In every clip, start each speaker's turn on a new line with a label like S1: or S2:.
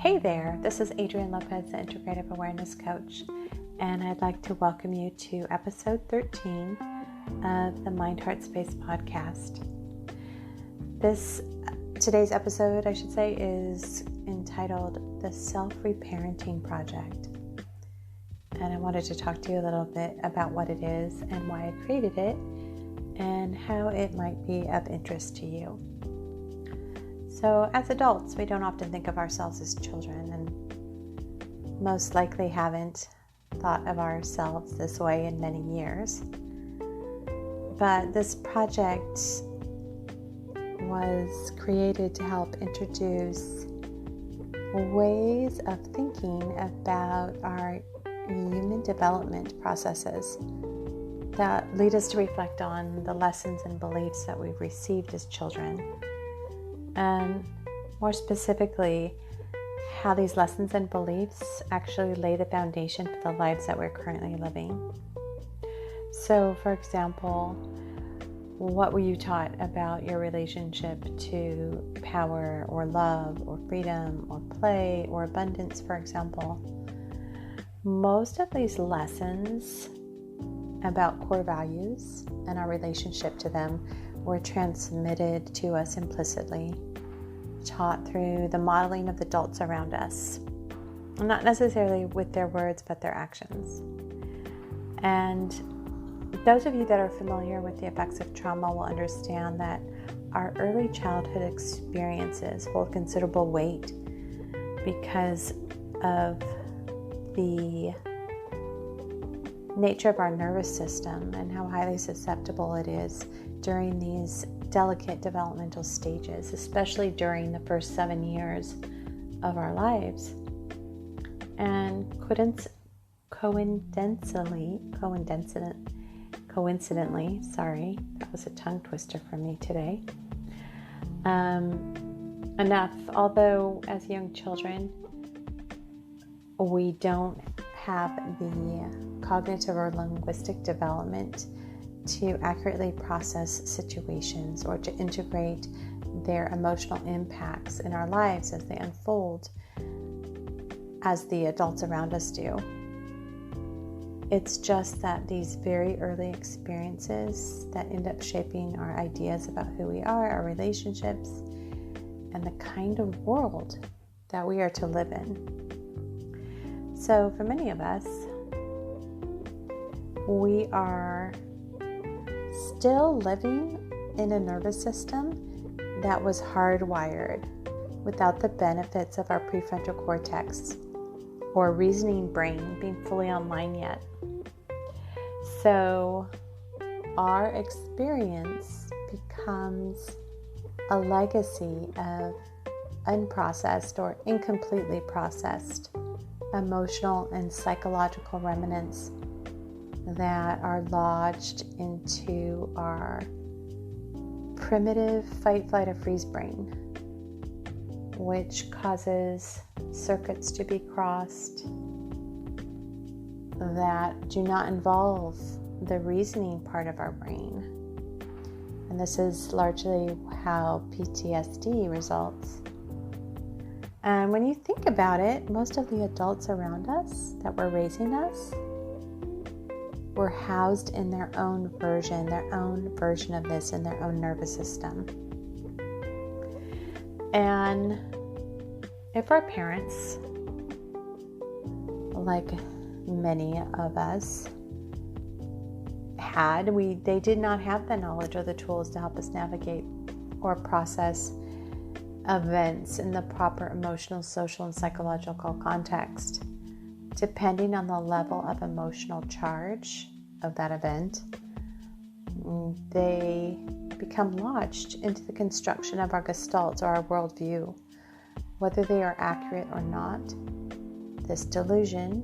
S1: Hey there, this is Adrienne Lopez, the Integrative Awareness Coach, and I'd like to welcome you to episode 13 of the Mind, Heart, Space podcast. Today's episode, is entitled The Self-Reparenting Project. And I wanted to talk to you a little bit about what it is and why I created it and how it might be of interest to you. So as adults, we don't often think of ourselves as children and most likely haven't thought of ourselves this way in many years. But this project was created to help introduce ways of thinking about our human development processes that lead us to reflect on the lessons and beliefs that we've received as children. And more specifically, how these lessons and beliefs actually lay the foundation for the lives that we're currently living. So, for example, what were you taught about your relationship to power or love or freedom or play or abundance, for example? Most of these lessons about core values and our relationship to them were transmitted to us implicitly, taught through the modeling of the adults around us, not necessarily with their words, but their actions. And those of you that are familiar with the effects of trauma will understand that our early childhood experiences hold considerable weight because of the nature of our nervous system and how highly susceptible it is during these delicate developmental stages, especially during the first 7 years of our lives. And coincidentally, that was a tongue twister for me today. Although as young children, we don't have the cognitive or linguistic development to accurately process situations or to integrate their emotional impacts in our lives as they unfold, as the adults around us do. It's just that these very early experiences that end up shaping our ideas about who we are, our relationships, and the kind of world that we are to live in. So for many of us, we are still living in a nervous system that was hardwired without the benefits of our prefrontal cortex or reasoning brain being fully online yet. So our experience becomes a legacy of unprocessed or incompletely processed emotional and psychological remnants that are lodged into our primitive fight, flight, or freeze brain, which causes circuits to be crossed that do not involve the reasoning part of our brain. And this is largely how PTSD results. And when you think about it, most of the adults around us that were raising us were housed in their own version of this in their own nervous system. And if our parents, like many of us they did not have the knowledge or the tools to help us navigate or process events in the proper emotional, social, and psychological context. Depending on the level of emotional charge of that event, they become lodged into the construction of our gestalt or our worldview, whether they are accurate or not. This delusion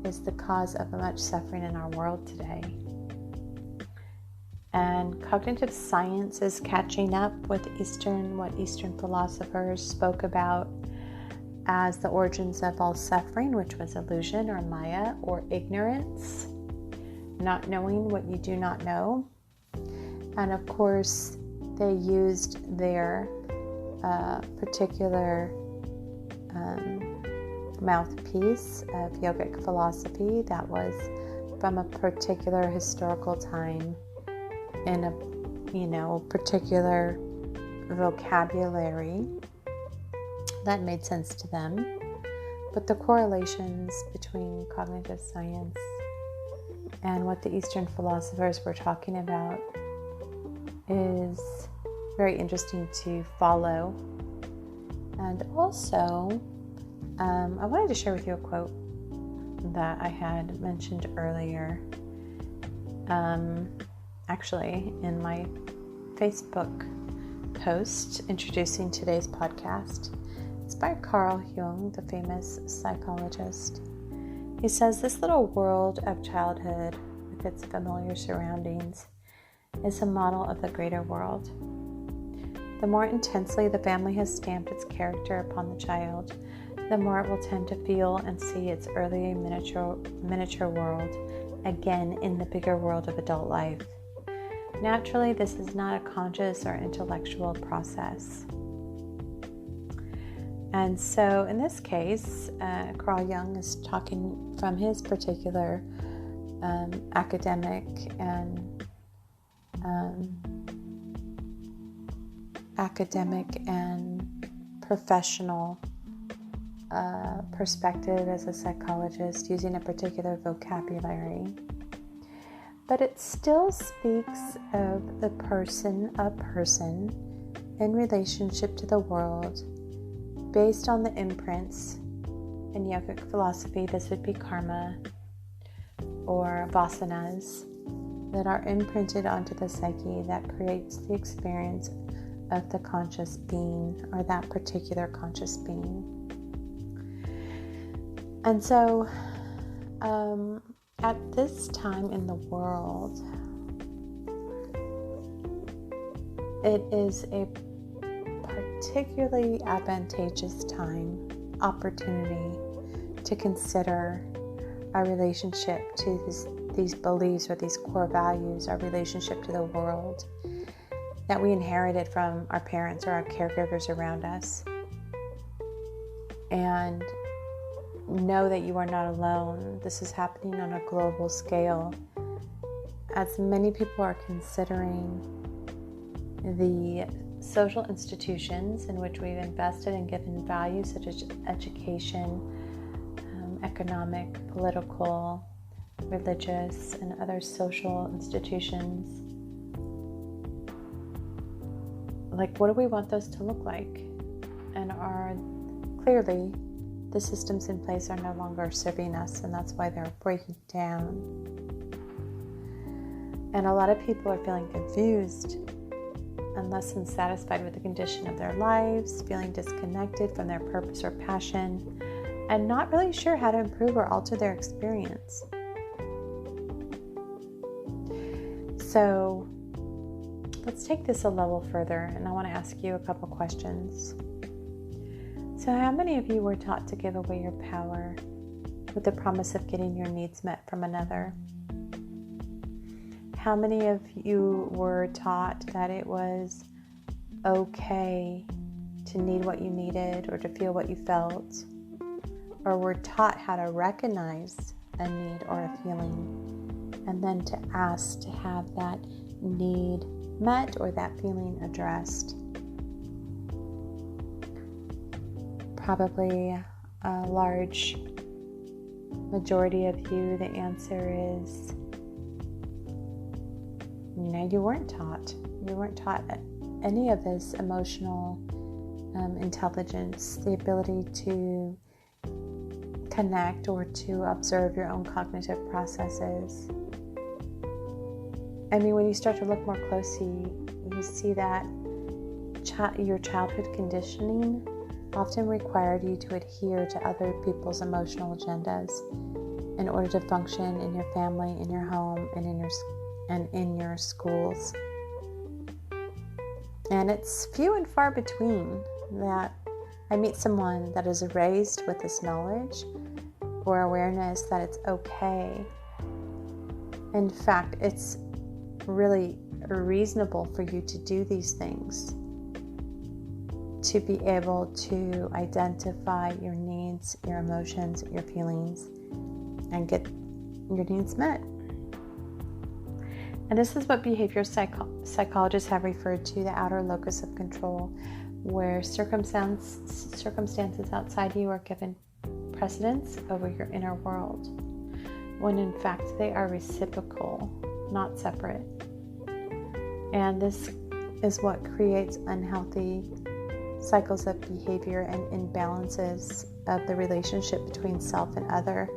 S1: is the cause of much suffering in our world today. And cognitive science is catching up with what Eastern philosophers spoke about as the origins of all suffering, which was illusion or maya or ignorance, not knowing what you do not know. And of course, they used their a particular mouthpiece of yogic philosophy that was from a particular historical time in a particular vocabulary that made sense to them. But the correlations between cognitive science and what the Eastern philosophers were talking about is very interesting to follow. And also, I wanted to share with you a quote that I had mentioned earlier, actually in my Facebook post introducing today's podcast. It's by Carl Jung, the famous psychologist. He says, "This little world of childhood with its familiar surroundings is a model of the greater world. The more intensely the family has stamped its character upon the child, the more it will tend to feel and see its early miniature world again in the bigger world of adult life. Naturally, this is not a conscious or intellectual process." And so in this case, Carl Jung is talking from his particular academic and professional perspective as a psychologist, using a particular vocabulary. But it still speaks of the person, a person, in relationship to the world, based on the imprints. In yogic philosophy, this would be karma or vasanas that are imprinted onto the psyche that creates the experience of the conscious being or that particular conscious being. And so at this time in the world, it is a particularly advantageous opportunity to consider our relationship to these beliefs or these core values, our relationship to the world that we inherited from our parents or our caregivers around us. And know that you are not alone. This is happening on a global scale, as many people are considering the social institutions in which we've invested and given value, such as education, economic, political, religious, and other social institutions. Like, what do we want those to look like? And are clearly the systems in place are no longer serving us, and that's why they're breaking down. And a lot of people are feeling confused and less than satisfied with the condition of their lives, feeling disconnected from their purpose or passion, and not really sure how to improve or alter their experience. So let's take this a level further, and I want to ask you a couple questions. So how many of you were taught to give away your power with the promise of getting your needs met from another? How many of you were taught that it was okay to need what you needed or to feel what you felt, or were taught how to recognize a need or a feeling and then to ask to have that need met or that feeling addressed? Probably a large majority of you, the answer is no, you weren't taught. You weren't taught any of this emotional intelligence, the ability to connect or to observe your own cognitive processes. I mean, when you start to look more closely, you see that your childhood conditioning often required you to adhere to other people's emotional agendas in order to function in your family, in your home, and in your schools. And it's few and far between that I meet someone that is raised with this knowledge or awareness that it's okay. In fact, it's really reasonable for you to do these things. to be able to identify your needs, your emotions, your feelings, and get your needs met. And this is what behavioral psychologists have referred to the outer locus of control, where circumstances outside you are given precedence over your inner world, when in fact they are reciprocal, not separate. And this is what creates unhealthy cycles of behavior and imbalances of the relationship between self and other.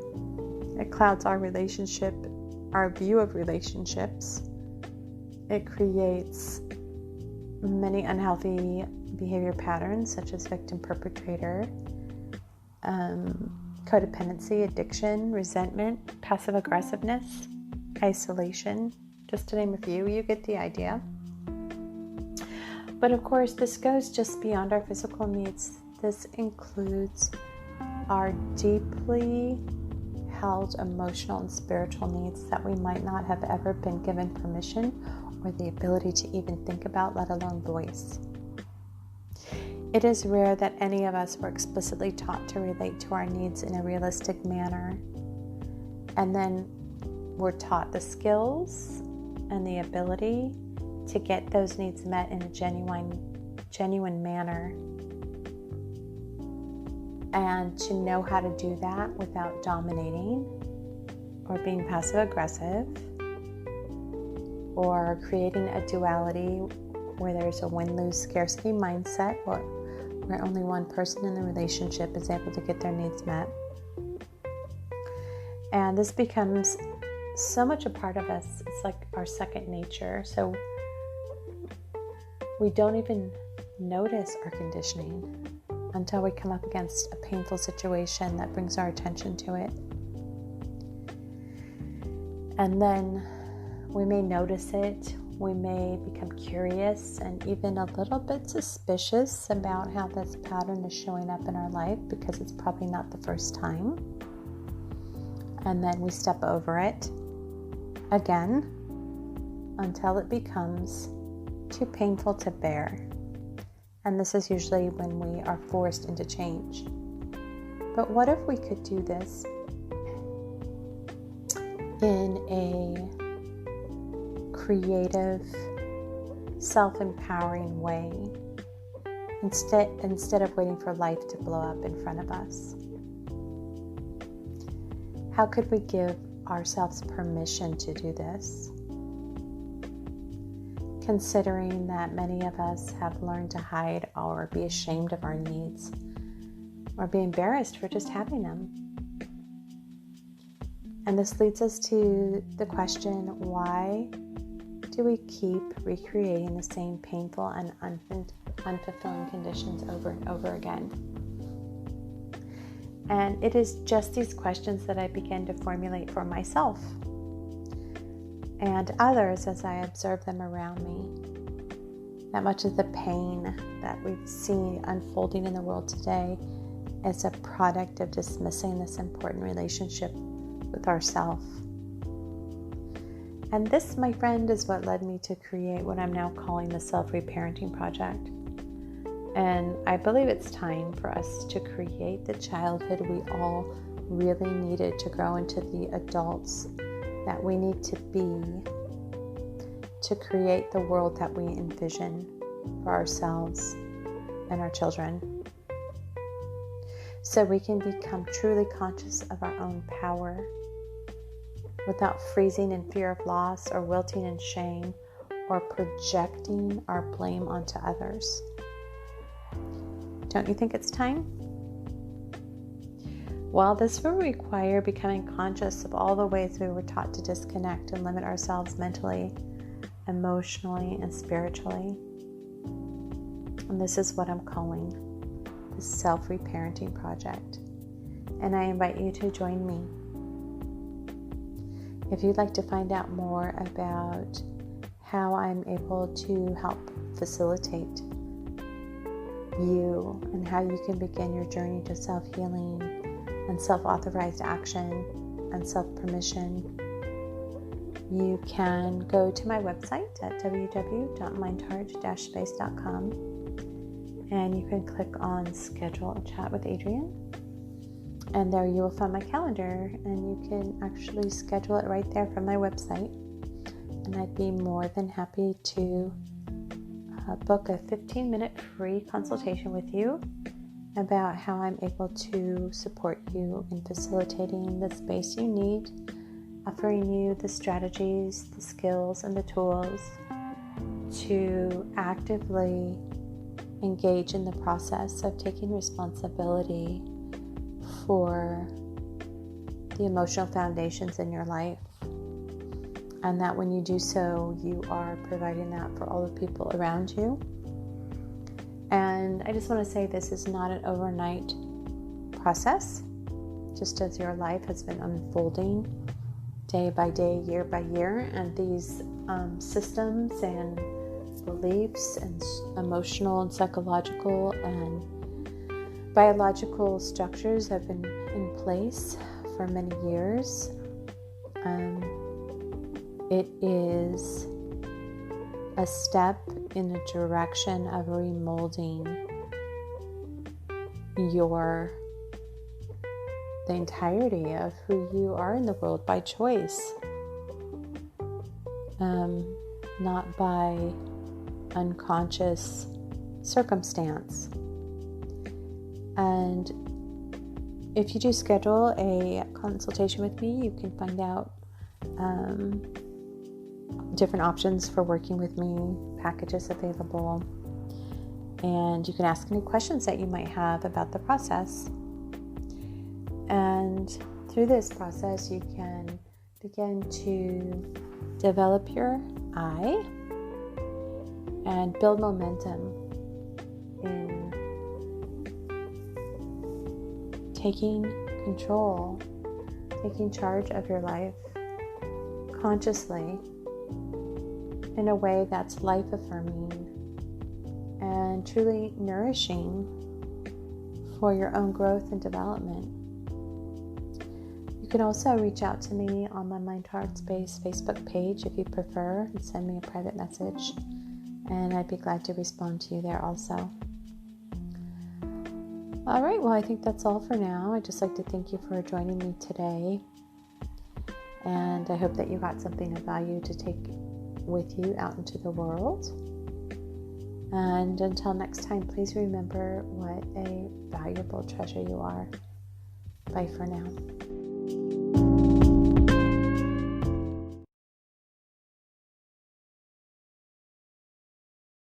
S1: It clouds our relationship, our view of relationships. It creates many unhealthy behavior patterns such as victim-perpetrator, codependency, addiction, resentment, passive aggressiveness, isolation, just to name a few. You get the idea. But of course, this goes just beyond our physical needs. This includes our deeply held emotional and spiritual needs that we might not have ever been given permission or the ability to even think about, let alone voice. It is rare that any of us were explicitly taught to relate to our needs in a realistic manner, and then we're taught the skills and the ability to get those needs met in a genuine manner, and to know how to do that without dominating or being passive aggressive or creating a duality where there's a win-lose scarcity mindset where only one person in the relationship is able to get their needs met. And this becomes so much a part of us. It's like our second nature. So we don't even notice our conditioning until we come up against a painful situation that brings our attention to it. And then we may notice it, we may become curious and even a little bit suspicious about how this pattern is showing up in our life, because it's probably not the first time. And then we step over it again until it becomes too painful to bear. And this is usually when we are forced into change. But what if we could do this in a creative, self-empowering way, instead of waiting for life to blow up in front of us? How could we give ourselves permission to do this? Considering that many of us have learned to hide or be ashamed of our needs, or be embarrassed for just having them. And this leads us to the question, why do we keep recreating the same painful and unfulfilling conditions over and over again? And it is just these questions that I began to formulate for myself and others as I observe them around me. That much of the pain that we've seen unfolding in the world today is a product of dismissing this important relationship with ourself. And this, my friend, is what led me to create what I'm now calling the Self-Reparenting Project. And I believe it's time for us to create the childhood we all really needed to grow into the adults that we need to be to create the world that we envision for ourselves and our children, so we can become truly conscious of our own power without freezing in fear of loss or wilting in shame or projecting our blame onto others. Don't you think it's time? Well, this will require becoming conscious of all the ways we were taught to disconnect and limit ourselves mentally, emotionally, and spiritually. And this is what I'm calling the Self-Reparenting Project. And I invite you to join me. If you'd like to find out more about how I'm able to help facilitate you and how you can begin your journey to self-healing and self-authorized action and self-permission, you can go to my website at www.mindheart-space.com and you can click on Schedule a Chat with Adrienne. And there you will find my calendar, and you can actually schedule it right there from my website. And I'd be more than happy to book a 15-minute free consultation with you about how I'm able to support you in facilitating the space you need, offering you the strategies, the skills, and the tools to actively engage in the process of taking responsibility for the emotional foundations in your life. And that when you do so, you are providing that for all the people around you. And I just want to say this is not an overnight process, just as your life has been unfolding day by day, year by year, and these systems and beliefs and emotional and psychological and biological structures have been in place for many years. It is a step in the direction of remolding the entirety of who you are in the world by choice, not by unconscious circumstance. And if you do schedule a consultation with me, you can find out different options for working with me, packages available, and you can ask any questions that you might have about the process. And through this process, you can begin to develop your I and build momentum in taking control, taking charge of your life consciously in a way that's life-affirming and truly nourishing for your own growth and development. You can also reach out to me on my Mind Heart Space Facebook page if you prefer, and send me a private message, and I'd be glad to respond to you there also. All right, well, I think that's all for now. I'd just like to thank you for joining me today, and I hope that you got something of value to take with you out into the world. And until next time, please remember what a valuable treasure you are. Bye for now.